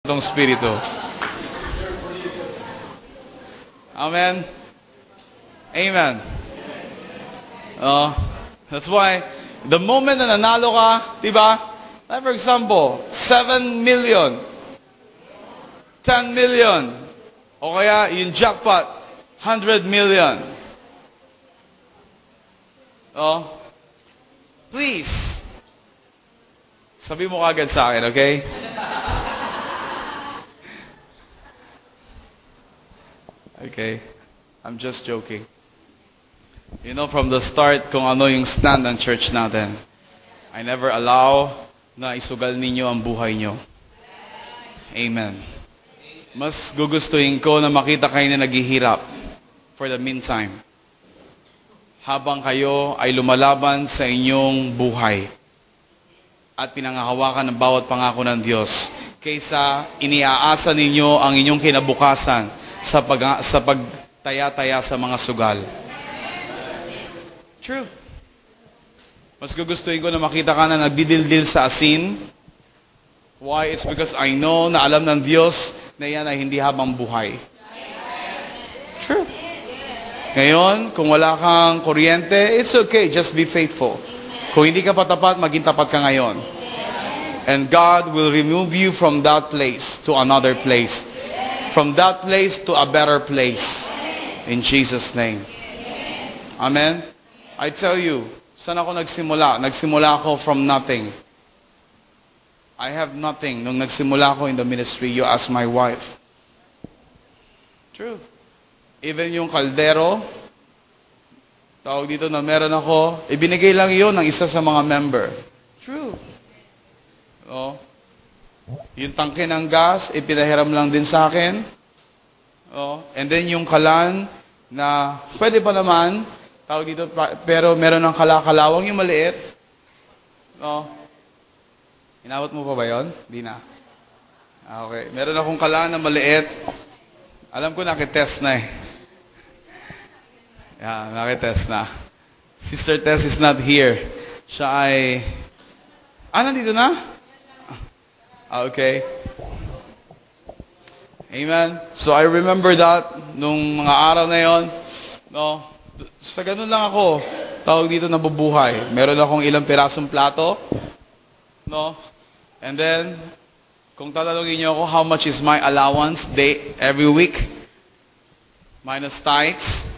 Itong Espiritu. Amen? Amen. That's why, the moment na nanalo ka, diba? Like for example, 7 million, 10 million, o kaya yung jackpot, 100 million. Please, sabi mo kagad sa akin, okay? Okay, I'm just joking. You know, from the start, kung ano yung stand ng church natin, I never allow na isugal ninyo ang buhay nyo. Amen. Mas gugustuhin ko na makita kayo na naghihirap for the meantime. Habang kayo ay lumalaban sa inyong buhay at pinangahawakan ng bawat pangako ng Diyos, kaysa iniaasa ninyo ang inyong kinabukasan sa pagtaya-taya sa mga sugal. True. Mas gugustuhin ko na makita ka na nagdidildil sa asin. Why? It's because I know na alam ng Diyos na yan ay hindi habang buhay. True. Ngayon, kung wala kang kuryente, it's okay. Just be faithful. Kung hindi ka patapat, maging tapat ka ngayon. And God will remove you from that place to another place. From that place to a better place. In Jesus' name. Amen? I tell you, saan ako nagsimula? Nagsimula ako from nothing. I have nothing. Nung nagsimula ako in the ministry, you ask my wife. True. Even yung kaldero, tawag dito na meron ako, ibinigay lang yun ng isa sa mga member. True. Yung tangke ng gas, ipinahiram lang din sa akin. And then yung kalan na pwede pa naman, tawag dito, pero meron ng kalakalawang yung maliit. Inabot mo pa ba yun? Di na. Okay. Meron akong kalan na maliit. Alam ko nakitest na eh. Yeah, nakitest na. Sister Tess is not here. Siya ay... nandito na? Okay. Amen. So I remember that nung mga araw na yon, sa ganun lang ako, tawag dito nabubuhay. Meron akong ilang pirasong plato, and then, kung tatanungin niyo ako, how much is my allowance every week, minus tithes,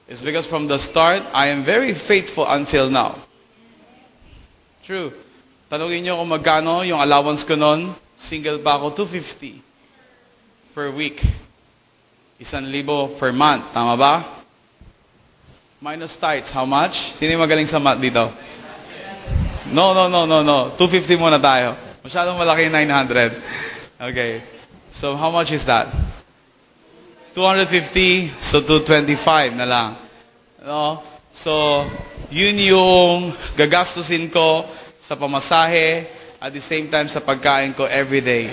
it's because from the start, I am very faithful until now. True. Tanungin niyo kung magkano yung allowance ko noon, single pa ako, 250 per week. 1,000 per month. Tama ba? Minus tithes, how much? Sino yung magaling sa math dito? No. 250 muna tayo. Masyadong malaki yung 900. Okay. So, how much is that? 250, so 225 na lang. So, yun yung gagastusin ko sa pamasahe, at the same time sa pagkain ko every day.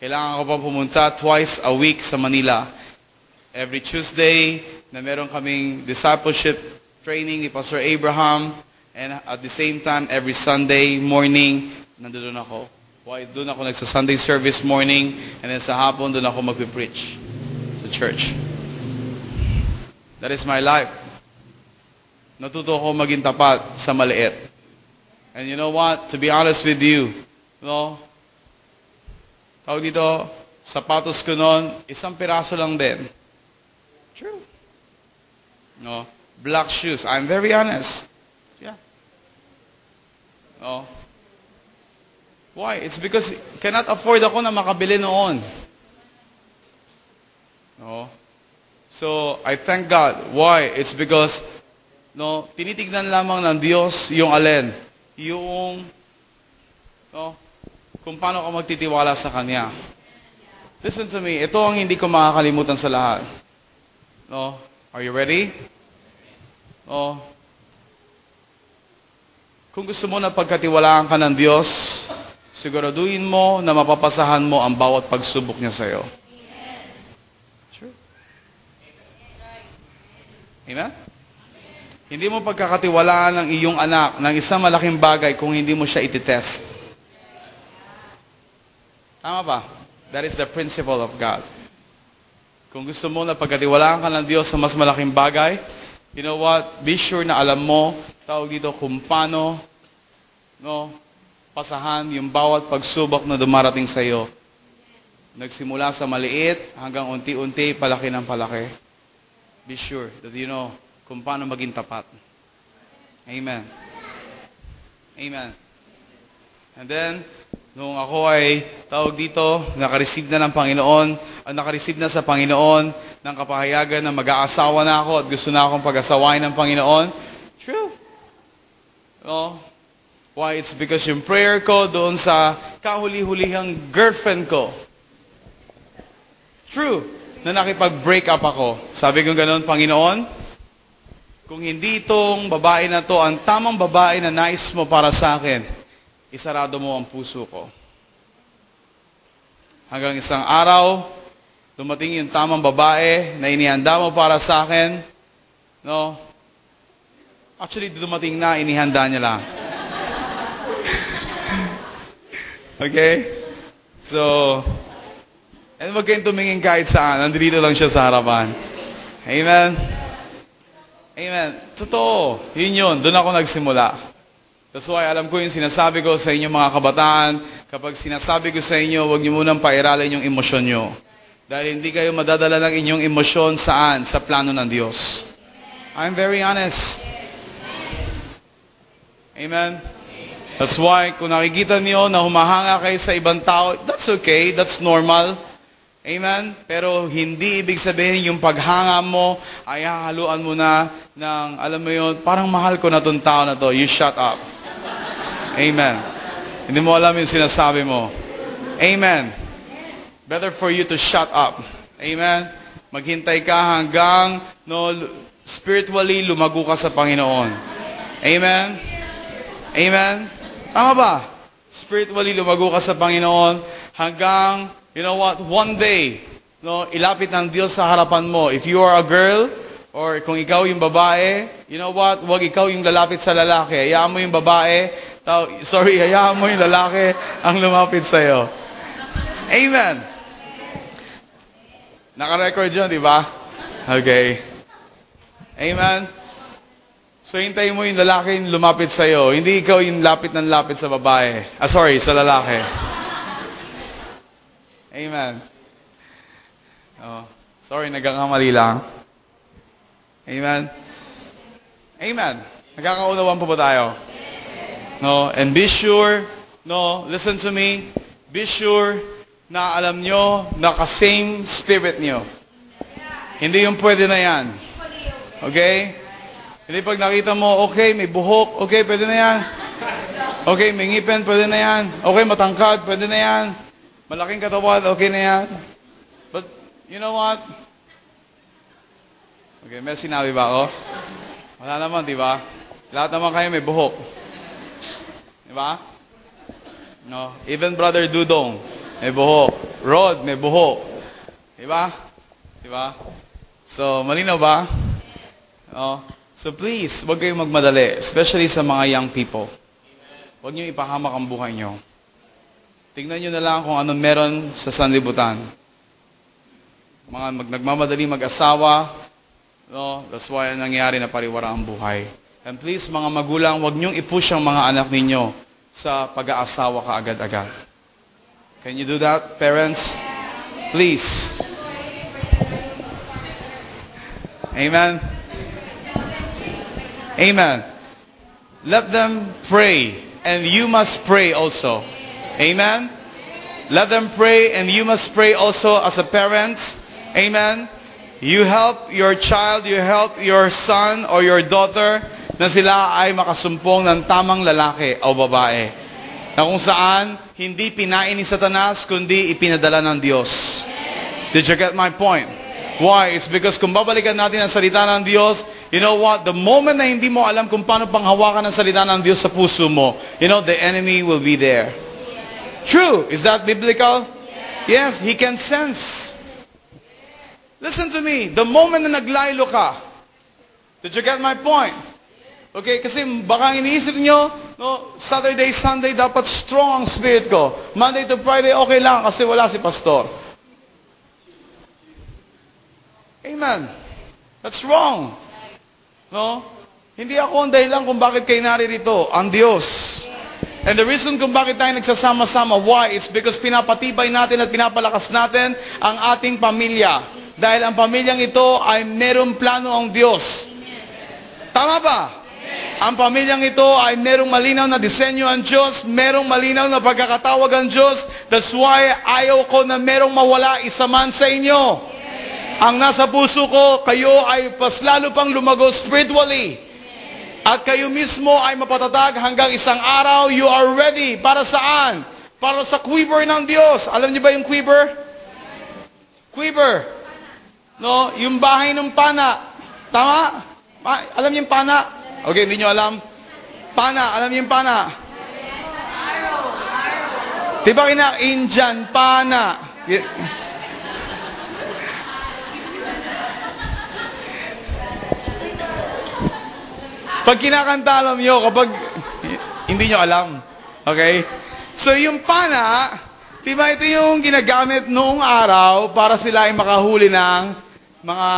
Kailangan ko pa pumunta twice a week sa Manila. Every Tuesday, na meron kaming discipleship training ni Pastor Abraham, and at the same time, every Sunday morning, nandun ako. Why? Doon ako nagsa-Sunday service morning, and then sa hapon, doon ako magpipreach sa church. That is my life. Natuto ako maging tapat sa maliit. And you know what? To be honest with you, tawag dito, sapatos ko noon, isang piraso lang din. True. Black shoes. I'm very honest. Yeah. Why? It's because cannot afford ako na makabili noon. So, I thank God. Why? It's because, tinitignan lamang ng Diyos yung alin. Yung, kung paano ka magtitiwala sa Kanya. Listen to me, ito ang hindi ko makakalimutan sa lahat. Are you ready? Kung gusto mo na pagkatiwalaan ka ng Diyos, siguraduhin mo na mapapasahan mo ang bawat pagsubok niya sa'yo. Sure. Amen? Hindi mo pagkakatiwalaan ng iyong anak ng isang malaking bagay kung hindi mo siya ititest. Tama ba? That is the principle of God. Kung gusto mo na pagkatiwalaan ka ng Diyos sa mas malaking bagay, you know what? Be sure na alam mo, tawag dito, kung paano, no, pasahan yung bawat pagsubok na dumarating sa iyo. Nagsimula sa maliit hanggang unti-unti, palaki ng palaki. Be sure that you know kung paano maging tapat. Amen. Amen. And then, nung ako ay tawag dito, nakareceive na ng Panginoon, nakareceive na sa Panginoon ng kapahayagan na mag-aasawa na ako at gusto na akong pag-asawain ng Panginoon. True. No? Why? It's because yung prayer ko doon sa kahuli-hulihang girlfriend ko. True. Na nakipag-break up ako. Sabi ko ganoon, Panginoon, kung hindi itong babae na to, ang tamang babae na nais mo para sa akin, isarado mo ang puso ko. Hanggang isang araw, dumating yung tamang babae na inihanda mo para sa akin. No? Actually, dumating na, inihanda niya lang. Okay? So, and wag kayong tumingin kahit saan. Nandito lang siya sa harapan. Amen? Amen. Totoo. Yun. Doon ako nagsimula. That's why alam ko yung sinasabi ko sa inyo mga kabataan. Kapag sinasabi ko sa inyo, huwag niyo munang pairalin yung emosyon nyo. Dahil hindi kayo madadala ng inyong emosyon saan? Sa plano ng Diyos. I'm very honest. Amen? That's why kung nakikita niyo na humahanga kayo sa ibang tao, that's okay. That's normal. Amen? Pero hindi ibig sabihin yung paghanga mo ay hahaluan mo na ng, alam mo yun, parang mahal ko na itong tao na to. You shut up. Amen. Hindi mo alam yung sinasabi mo. Amen. Better for you to shut up. Amen? Maghintay ka hanggang spiritually lumago ka sa Panginoon. Amen? Amen? Tama ba? Spiritually lumago ka sa Panginoon hanggang, you know what, one day, ilapit ng Diyos sa harapan mo. If you are a girl, or kung ikaw yung babae, you know what, huwag ikaw yung lalapit sa lalaki. Hayaan mo yung babae, hayaan mo yung lalaki ang lumapit sa'yo. Amen. Naka-record yun, di ba? Okay. Amen. So, hintayin mo yung lalaki yung lumapit sa'yo. Hindi ikaw yung lapit ng lapit sa babae. Sa lalaki. Amen. Oh, sorry, nagkakamali lang. Amen. Amen. Nagkakaunawan pa ba tayo? No, and be sure, listen to me, be sure na alam nyo na ka-same spirit nyo. Hindi yung pwede na yan. Okay? Hindi pag nakita mo, okay, may buhok, okay, pwede na yan. Okay, may ngipin, pwede na yan. Okay, matangkad, pwede na yan. Malaking katawan, okay na yan. But, you know what? Okay, may sinabi ba ako? Wala naman, di ba? Lahat naman kayo may buhok. Di ba? No, even Brother Dudong, may buhok. Rod, may buhok. Di ba? Di ba? So, malinaw ba? No? So please, huwag kayong magmadali, especially sa mga young people. Huwag niyo ipahamak ang buhay niyo. Tingnan niyo na lang kung ano meron sa sanlibutan. Mga nagmamadali mag-asawa, that's why nangyari na pariwara ang buhay. And please, mga magulang, huwag niyong i-push ang mga anak ninyo sa pag-aasawa kaagad-agad. Can you do that, parents? Please. Amen? Amen. Let them pray, and you must pray also. Amen? Let them pray, and you must pray also as a parent. Amen? You help your child, you help your son or your daughter na sila ay makasumpong ng tamang lalaki o babae. Na kung saan, hindi pinain ni Satanas, kundi ipinadala ng Diyos. Did you get my point? Why? It's because kung babalikan natin ang salita ng Diyos, you know what? The moment na hindi mo alam kung paano panghawakan ang salita ng Diyos sa puso mo, the enemy will be there. True. Is that biblical? Yes, he can sense. Listen to me. The moment na naglaylo ka, did you get my point? Okay, kasi baka iniisip nyo, No, Saturday, Sunday, dapat strong ang spirit ko. Monday to Friday, okay lang kasi wala si pastor. Amen. That's wrong. No? Hindi ako ang dahilan kung bakit kayo naririto. Ang Diyos. And the reason kung bakit tayo nagsasama-sama, why? It's because pinapatibay natin at pinapalakas natin ang ating pamilya. Dahil ang pamilyang ito ay merong plano ang Diyos. Tama ba? Ang pamilyang ito ay merong malinaw na disenyo ang Diyos, merong malinaw na pagkakatawag ang Diyos. That's why ayaw ko na merong mawala isa man sa inyo. Ang nasa puso ko, kayo ay pas lalo pang lumago spiritually. At kayo mismo ay mapatatag hanggang isang araw, you are ready. Para saan? Para sa quiver ng Diyos. Alam niyo ba yung quiver? Quiver. No, yung bahay ng pana. Tama? Alam niyo yung pana? Okay, hindi nyo alam? Pana, alam niyo yung pana? Diba Indian, pana? Pag kinakanta, alam nyo, kapag hindi nyo alam. Okay? So yung pana, diba ito yung ginagamit noong araw para sila ay makahuli ng mga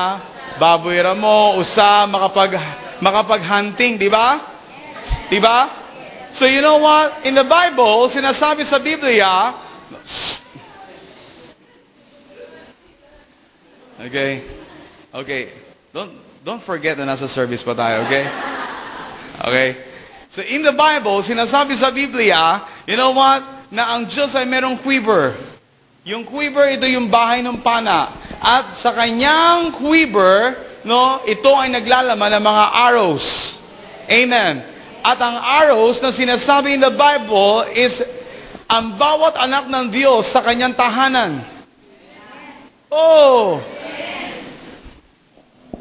baboy ramo, usa, makapag-hunting, di ba? Di ba? So you know what? In the Bible, sinasabi sa Biblia, okay? Okay. Don't forget na nasa service pa tayo, okay? Okay? So in the Bible, sinasabi sa Biblia, you know what? Na ang Diyos ay merong quiver. Yung quiver, ito yung bahay ng pana. At sa kanyang quiver, no, ito ay naglalaman ng mga arrows. Amen. At ang arrows na sinasabi in the Bible is ang bawat anak ng Diyos sa kanyang tahanan. Oh!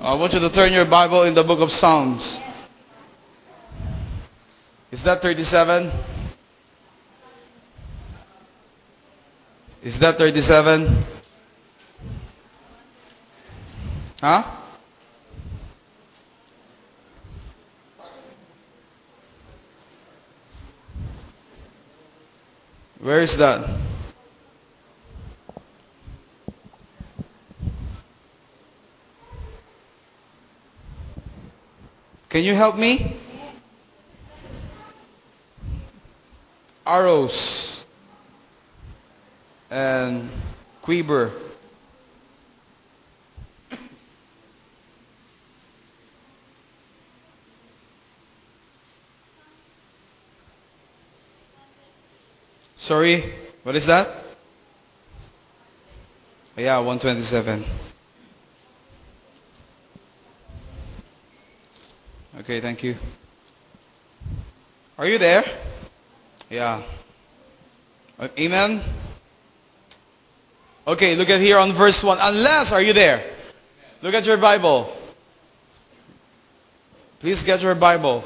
I want you to turn your Bible in the book of Psalms. Is that 37? Is that 37? Huh? Where is that? Can you help me? Arrows and quiver. Sorry, what is that? Yeah, 127. Okay, thank you. Are you there? Yeah. Amen? Okay, look at here on verse 1. Unless, are you there? Look at your Bible. Please get your Bible.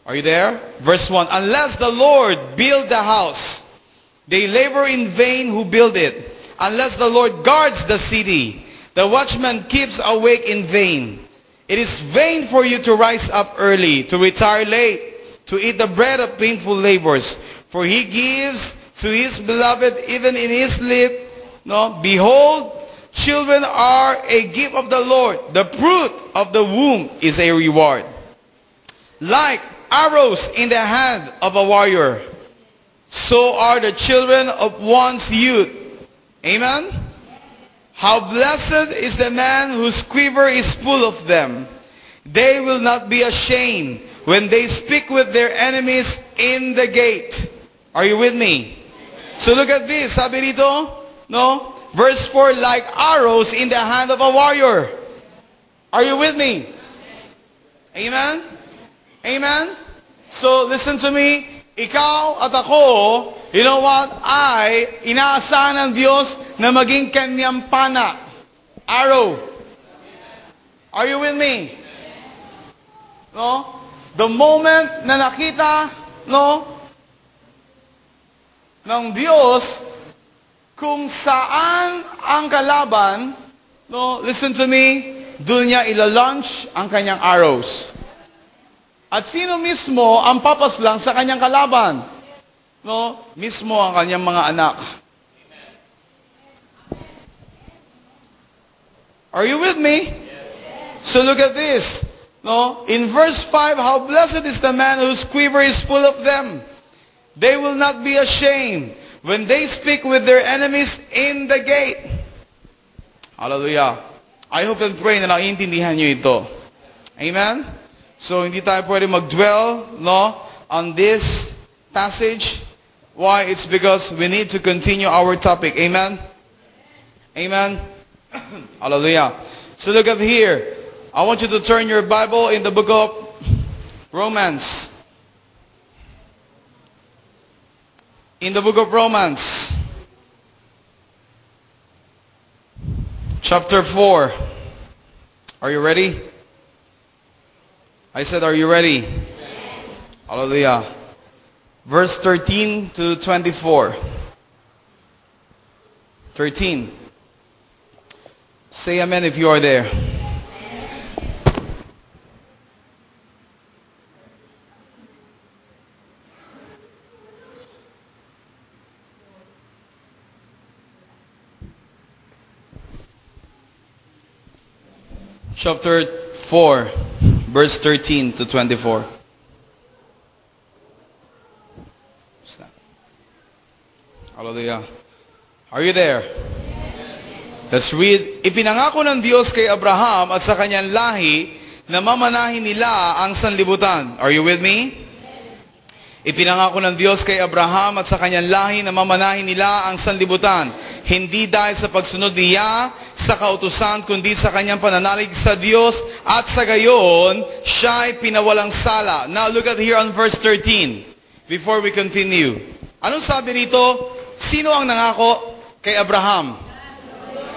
Are you there? Verse 1. Unless the Lord build the house, they labor in vain who build it. Unless the Lord guards the city, the watchman keeps awake in vain. It is vain for you to rise up early, to retire late, to eat the bread of painful labors. For he gives to his beloved even in his sleep. No, behold, children are a gift of the Lord. The fruit of the womb is a reward. Like arrows in the hand of a warrior, so are the children of one's youth. Amen? How blessed is the man whose quiver is full of them. They will not be ashamed when they speak with their enemies in the gate. Are you with me? So look at this. Sabi dito, no? Verse 4, like arrows in the hand of a warrior. Are you with me? Amen? Amen? So listen to me. Ikaw at ako, you know what? Ay inaasahan ng Diyos na maging kanyang pana. Arrow. Are you with me? No? The moment na nakita, no, ng Diyos kung saan ang kalaban, no, listen to me, doon niya ila-launch ang kanyang arrows. At sino mismo ang papaslang sa kanyang kalaban? No? Mismo ang kanyang mga anak. Are you with me? So look at this. No? In verse 5, how blessed is the man whose quiver is full of them. They will not be ashamed when they speak with their enemies in the gate. Hallelujah. I hope and pray na naiintindihan nyo ito. Amen? So, hindi tayo pwede mag-dwell, no, on this passage. Why? It's because we need to continue our topic. Amen? Amen? Hallelujah. So, look at here. I want you to turn your Bible in the book of Romans. In the book of Romans. Chapter 4. Are you ready? I said, are you ready? Yes. Hallelujah. Verse 13 to 24. 13. Say amen if you are there. Chapter 4, verse 13 to 24. Hallelujah. Are you there? Let's read. Ipinangako ng Diyos kay Abraham at sa kanyang lahi na mamanahin nila ang sanlibutan. Are you with me? Ipinangako ng Diyos kay Abraham at sa kanyang lahi na mamanahin nila ang sanlibutan. Hindi dahil sa pagsunod niya sa kautusan, kundi sa kanyang pananalig sa Diyos, at sa gayon, siya ay pinawalang sala. Now look at here on verse 13, before we continue. Anong sabi rito? Sino ang nangako kay Abraham?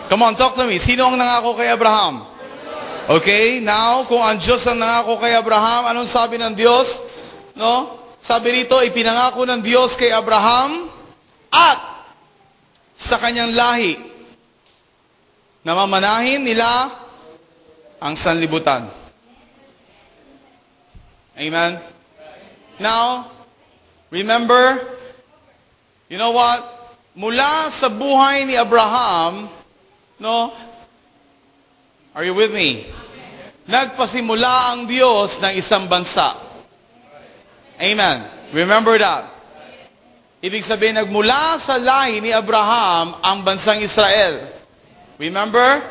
Come on, talk to me. Sino ang nangako kay Abraham? Okay, now, kung ang Diyos ang nangako kay Abraham, anong sabi ng Diyos? No? Sabi rito, ipinangako ng Diyos kay Abraham at sa kanyang lahi na mamanahin nila ang sanlibutan. Amen? Now, remember, you know what? Mula sa buhay ni Abraham, no? Are you with me? Nagpasimula ang Diyos ng isang bansa. Amen. Remember that. Ibig sabihin, nagmula sa lahi ni Abraham ang bansang Israel. Remember?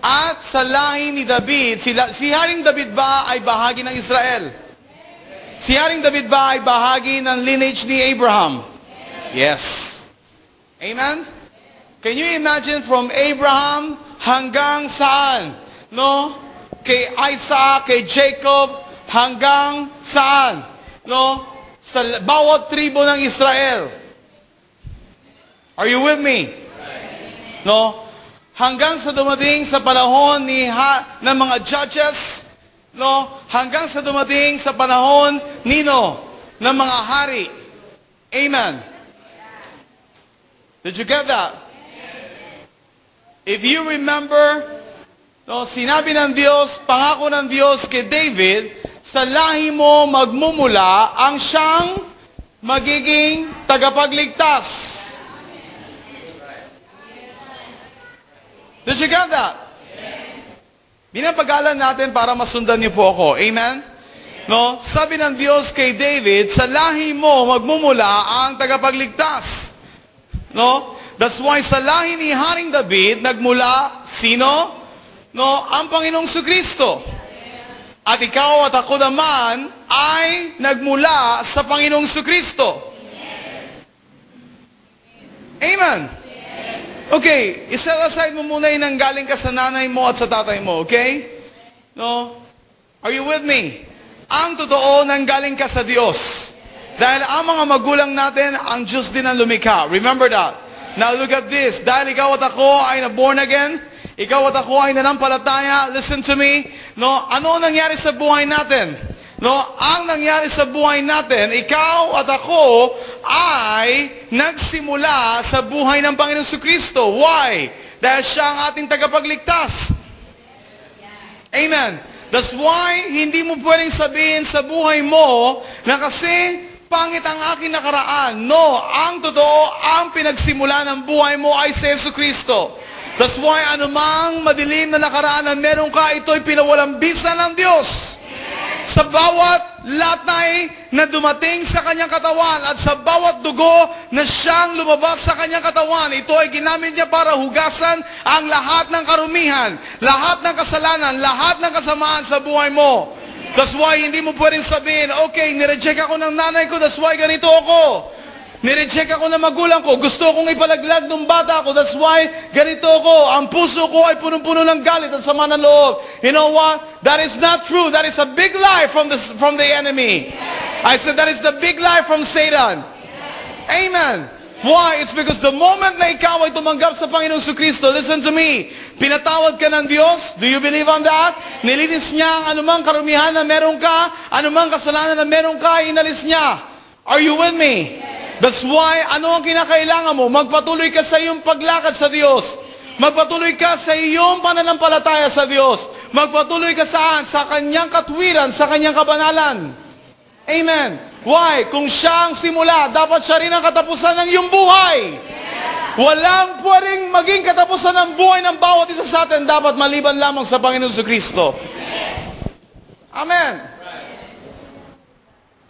At sa lahi ni David, si Haring David ba ay bahagi ng Israel? Si Haring David ba ay bahagi ng lineage ni Abraham? Yes. Amen? Can you imagine from Abraham hanggang saan? No? Kay Isaac, kay Jacob, hanggang saan? No? Sa bawat tribo ng Israel. Are you with me? No? Hanggang sa dumating sa panahon ng mga judges, no? Hanggang sa dumating sa panahon ng mga hari. Amen. Did you get that? If you remember, no, sinabi ng Diyos, pangako ng Diyos kay David, sa lahi mo magmumula ang siyang magiging tagapagligtas. Did you get that? Binabagalan natin para masundan niyo po ako. Amen? No? Sabi ng Diyos kay David, sa lahi mo magmumula ang tagapagligtas. No? That's why sa lahi ni Haring David, nagmula, sino? No? Ang Panginoong Kristo. At ikaw at ako naman ay nagmula sa Panginoong Kristo. Amen? Okay, iset aside mo muna yung nanggaling ka sa nanay mo at sa tatay mo, okay? No? Are you with me? Ang totoo, nanggaling ka sa Diyos. Dahil ang mga magulang natin, ang Diyos din ang lumikha. Remember that? Now look at this. Dahil ikaw at ako ay na-born again, ikaw at ako ay nanampalataya, listen to me, no, ano nangyari sa buhay natin? No, ang nangyari sa buhay natin, ikaw at ako ay nagsimula sa buhay ng Panginoong Kristo. Why? Dahil siya ang ating tagapagligtas. Amen. That's why, hindi mo pwedeng sabihin sa buhay mo na kasi pangit ang aking nakaraan. No, ang totoo, ang pinagsimula ng buhay mo ay si Yesu Kristo. That's why, anumang madilim na nakaraan na meron ka, ito'y pinawalang bisa ng Diyos. Sa bawat latay na dumating sa kanyang katawan at sa bawat dugo na siyang lumabas sa kanyang katawan, ito ay ginamit niya para hugasan ang lahat ng karumihan, lahat ng kasalanan, lahat ng kasamaan sa buhay mo. That's why hindi mo pwedeng sabihin, okay, nireject ako ng nanay ko, that's why ganito ako. Nireject ako ng magulang ko, gusto kong ipalaglag ng bata ko, that's why ganito ako. Ang puso ko ay punong-puno ng galit at sama ng loob. You know what? That is not true. That is a big lie from the enemy. Yes. I said that is the big lie from Satan. Yes. Amen. Why? It's because the moment na ikaw ay tumanggap sa Panginoong Kristo, listen to me, pinatawad ka ng Diyos. Do you believe on that? Nilinis niya ang anumang karumihan na meron ka, anumang kasalanan na meron ka, inalis niya. Are you with me? Yes. That's why, ano ang kinakailangan mo? Magpatuloy ka sa iyong paglakad sa Diyos. Magpatuloy ka sa iyong pananampalataya sa Diyos. Magpatuloy ka saan? Sa kanyang katwiran, sa kanyang kabanalan. Amen. Why? Kung siya ang simula, dapat siya rin ang katapusan ng iyong buhay. Walang pwedeng maging katapusan ng buhay ng bawat isa sa atin, dapat maliban lamang sa Panginoon Kristo. Amen.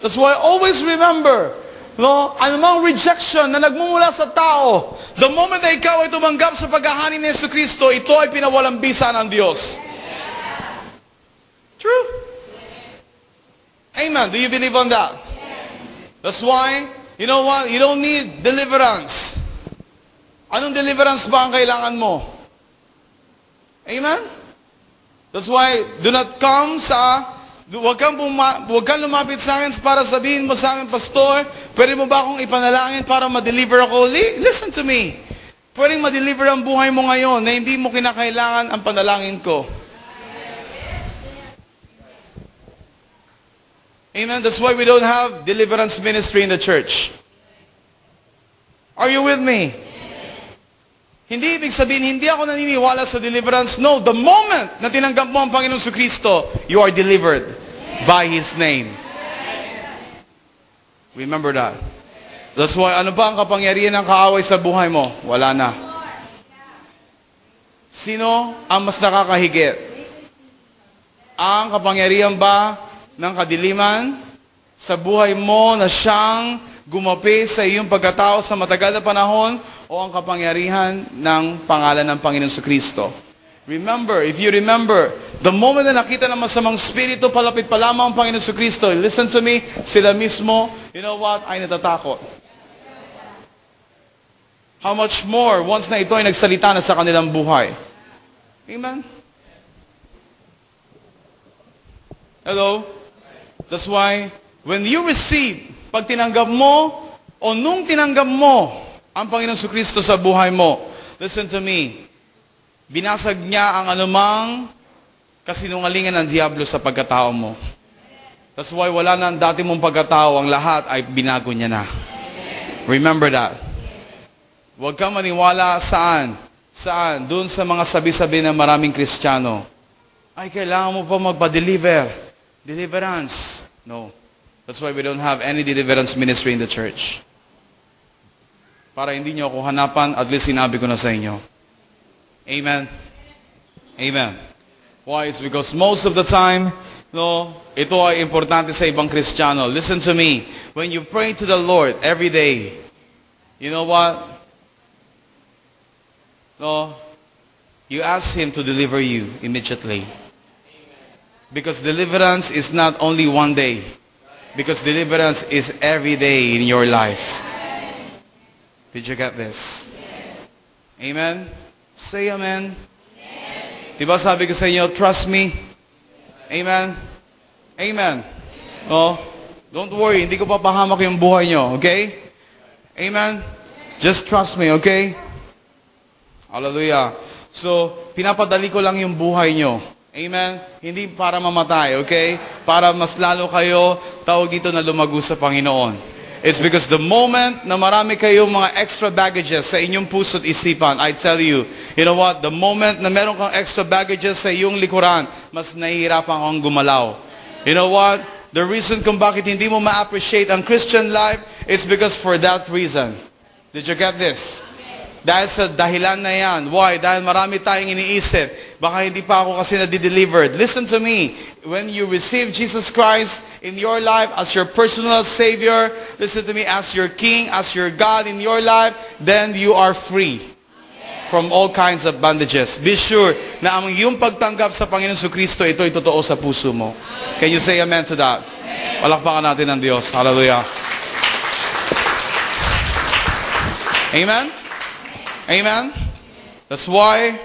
That's why always remember, no, anumang rejection na nagmumula sa tao, the moment na ikaw ay tumanggap sa paghahani ni Yesu Kristo, ito ay pinawalang bisa ng Diyos. True? Amen. Do you believe on that? That's why, you know what? You don't need deliverance. Anong deliverance ba ang kailangan mo? Amen? That's why, do not come sa Huwag kang lumapit sa akin para sabihin mo sa akin, Pastor, pwede mo ba akong ipanalangin para ma-deliver ako? Listen to me. Pwedeng ma-deliver ang buhay mo ngayon na hindi mo kinakailangan ang panalangin ko. Amen? That's why we don't have deliverance ministry in the church. Are you with me? Hindi ibig sabihin, hindi ako naniniwala sa deliverance. No, the moment na tinanggap mo ang Panginoong Kristo, you are delivered by His name. Remember that. That's why, ano ba ang kapangyarihan ng kaaway sa buhay mo? Wala na. Sino ang mas nakakahigit? Ang kapangyarihan ba ng kadiliman sa buhay mo na siyang gumapi sa iyong pagkatao sa matagal na panahon, o ang kapangyarihan ng pangalan ng Panginoon Kristo? Remember, if you remember, the moment na nakita ng masamang spirito, palapit pa lamang ang Panginoon Kristo, listen to me, sila mismo, you know what, ay natatakot. How much more once na ito ay nagsalita na sa kanilang buhay? Amen? Hello? That's why, when you receive, pag tinanggap mo, o nung tinanggap mo, ang Panginoong Kristo sa buhay mo, listen to me, binasag niya ang anumang kasinungalingan ng Diablo sa pagkatao mo. That's why wala na ang dati mong pagkatao, ang lahat ay binago niya na. Remember that. Huwag kang maniwala saan? Saan? Doon sa mga sabi-sabi ng maraming Kristiyano. Ay, kailangan mo pa magpa-deliver. Deliverance. No. That's why we don't have any deliverance ministry in the church. Para hindi nyo ako hanapan, at least sinabi ko na sa inyo. Amen? Amen. Why? It's because most of the time, no, ito ay importante sa ibang Kristiyano. Listen to me. When you pray to the Lord every day, you know what? No, you ask Him to deliver you immediately. Because deliverance is not only one day. Because deliverance is every day in your life. Did you get this? Amen? Say amen. Diba sabi ko sa inyo, trust me. Amen? Amen. No? Don't worry, hindi ko papahamak yung buhay nyo, okay? Amen? Just trust me, okay? Hallelujah. So, pinapadali ko lang yung buhay nyo. Amen? Hindi para mamatay, okay? Para mas lalo kayo, tawag dito na lumago sa Panginoon. It's because the moment na marami kayong mga extra baggages sa inyong puso't isipan, I tell you, you know what? The moment na meron kang extra baggages sa iyong likuran, mas nahihirapan kang gumalaw. You know what? The reason kung bakit hindi mo ma-appreciate ang Christian life is because for that reason. Did you get this? Dahil sa dahilan na yan. Why? Dahil marami tayong iniisip. Baka hindi pa ako kasi na-delivered. Listen to me. When you receive Jesus Christ in your life as your personal Savior, listen to me, as your King, as your God in your life, then you are free from all kinds of bondages. Be sure na ang iyong pagtanggap sa Panginoon Kristo, ito'y totoo sa puso mo. Can you say amen to that? Palakpakan natin ang Diyos. Hallelujah. Amen? Amen? That's why,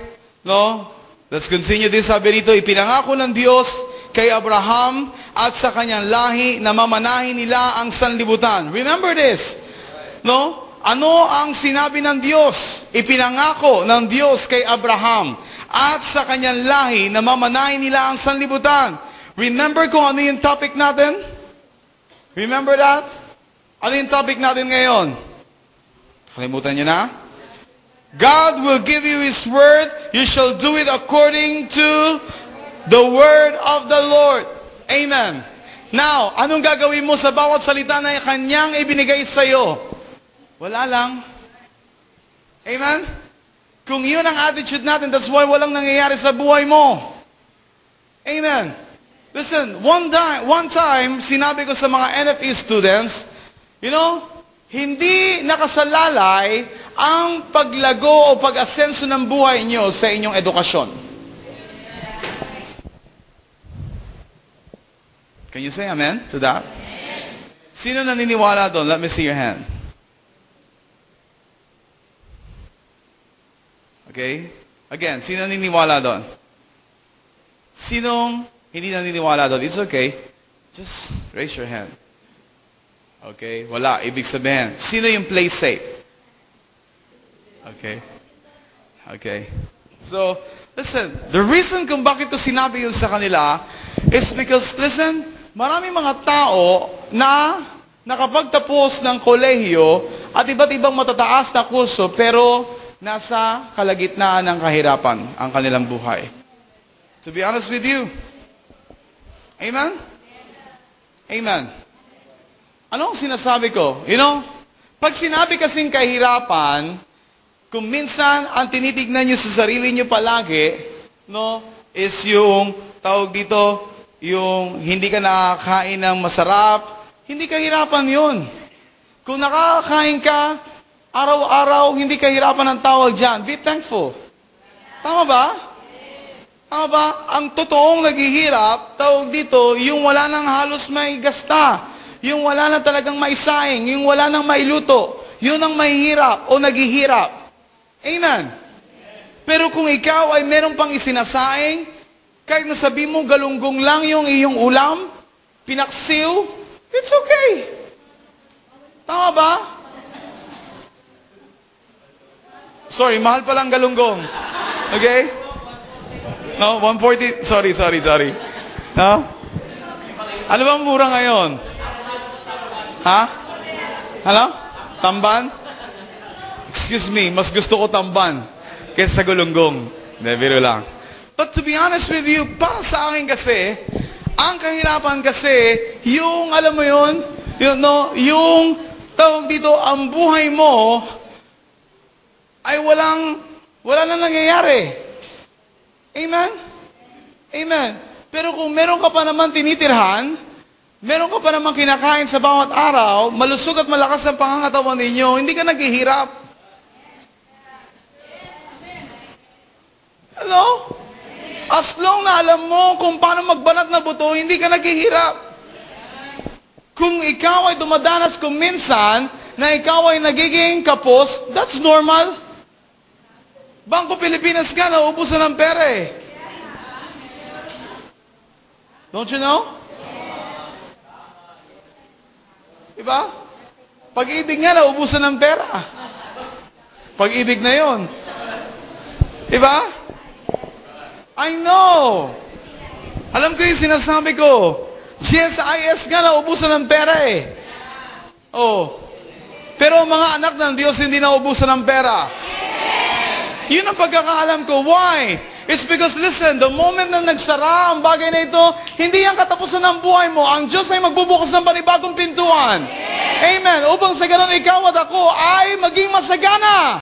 no? Let's continue this. Sabi rito, ipinangako ng Diyos kay Abraham at sa kanyang lahi na mamanahin nila ang sanlibutan. Remember this. No? Ano ang sinabi ng Diyos? Ipinangako ng Diyos kay Abraham at sa kanyang lahi na mamanahin nila ang sanlibutan. Remember kung ano yung topic natin? Remember that? Ano yung topic natin ngayon? Kalimutan niyo na? God will give you His word. You shall do it according to the word of the Lord. Amen. Now, anong gagawin mo sa bawat salita na Kanyang ibinigay sa iyo? Wala lang. Amen? Kung yun ang attitude natin, that's why walang nangyayari sa buhay mo. Amen. Listen, one time, sinabi ko sa mga NFE students, you know, hindi nakasalalay ang paglago o pag-asenso ng buhay nyo sa inyong edukasyon. Can you say amen to that? Sino naniniwala doon? Let me see your hand. Okay? Again, sino naniniwala doon? Sinong hindi naniniwala doon? It's okay. Just raise your hand. Okay? Wala. Ibig sabihin. Sino yung play safe? Okay? Okay. So, listen. The reason kung bakit ito sinabi yun sa kanila is because, listen, maraming mga tao na nakapagtapos ng kolehiyo at iba't ibang matataas na kurso pero nasa kalagitnaan ng kahirapan ang kanilang buhay. To be honest with you. Amen? Amen. Anong sinasabi ko? You know, pag sinabi kasing kahirapan, kung minsan ang tinitignan nyo sa sarili nyo palagi, no, is yung, tawag dito, yung hindi ka nakakain ng masarap, hindi kahirapan yun. Kung nakakain ka, araw-araw, hindi kahirapan ang tawag dyan. Be thankful. Tama ba? Tama ba? Ang totoong naghihirap, tawag dito, yung wala nang halos may gasta, yung wala na talagang maisaing, yung wala nang mailuto, yun ang mahihirap o naghihirap. Amen. Pero kung ikaw ay meron pang isinasaing, kahit nasabi mo galunggong lang yung iyong ulam, pinaksiw, it's okay. Tama ba? Sorry, mahal palang galunggong. Okay? No, 140. Sorry. No? Ano bang mura ngayon? Ha? Ano? Tamban? Excuse me, mas gusto ko tamban kaysa sa gulunggong. Hindi, biro lang. But to be honest with you, para sa akin kasi, ang kahirapan kasi, yung, alam mo yun, yung tawag dito, ang buhay mo, ay wala na nangyayari. Amen? Amen. Pero kung meron ka pa naman tinitirhan, meron ka pa naman kinakain sa bawat araw, malusog at malakas ang pangangatawan ninyo, hindi ka naghihirap. Hello? As long na alam mo kung paano magbanat na buto, hindi ka naghihirap. Kung ikaw ay dumadanas kung minsan na ikaw ay nagiging kapos, that's normal. Bangko Pilipinas ka, nauubusan ng pera eh. Don't you know? Diba? Pag-ibig nga, nauubusan ng pera. Pag-ibig na yon. Diba? I know. Alam ko yung sinasabi ko. GSIS nga, naubusan ng pera eh. Oh. Pero mga anak ng Diyos, hindi naubusan ng pera. Yun ang pagkakaalam ko. Why? It's because, listen, the moment na nagsara ang bagay na ito, hindi ang katapusan ng buhay mo. Ang Diyos ay magbubukas ng panibagong pintuan. Amen. Upang sa ganon, ikaw at ako ay maging masagana.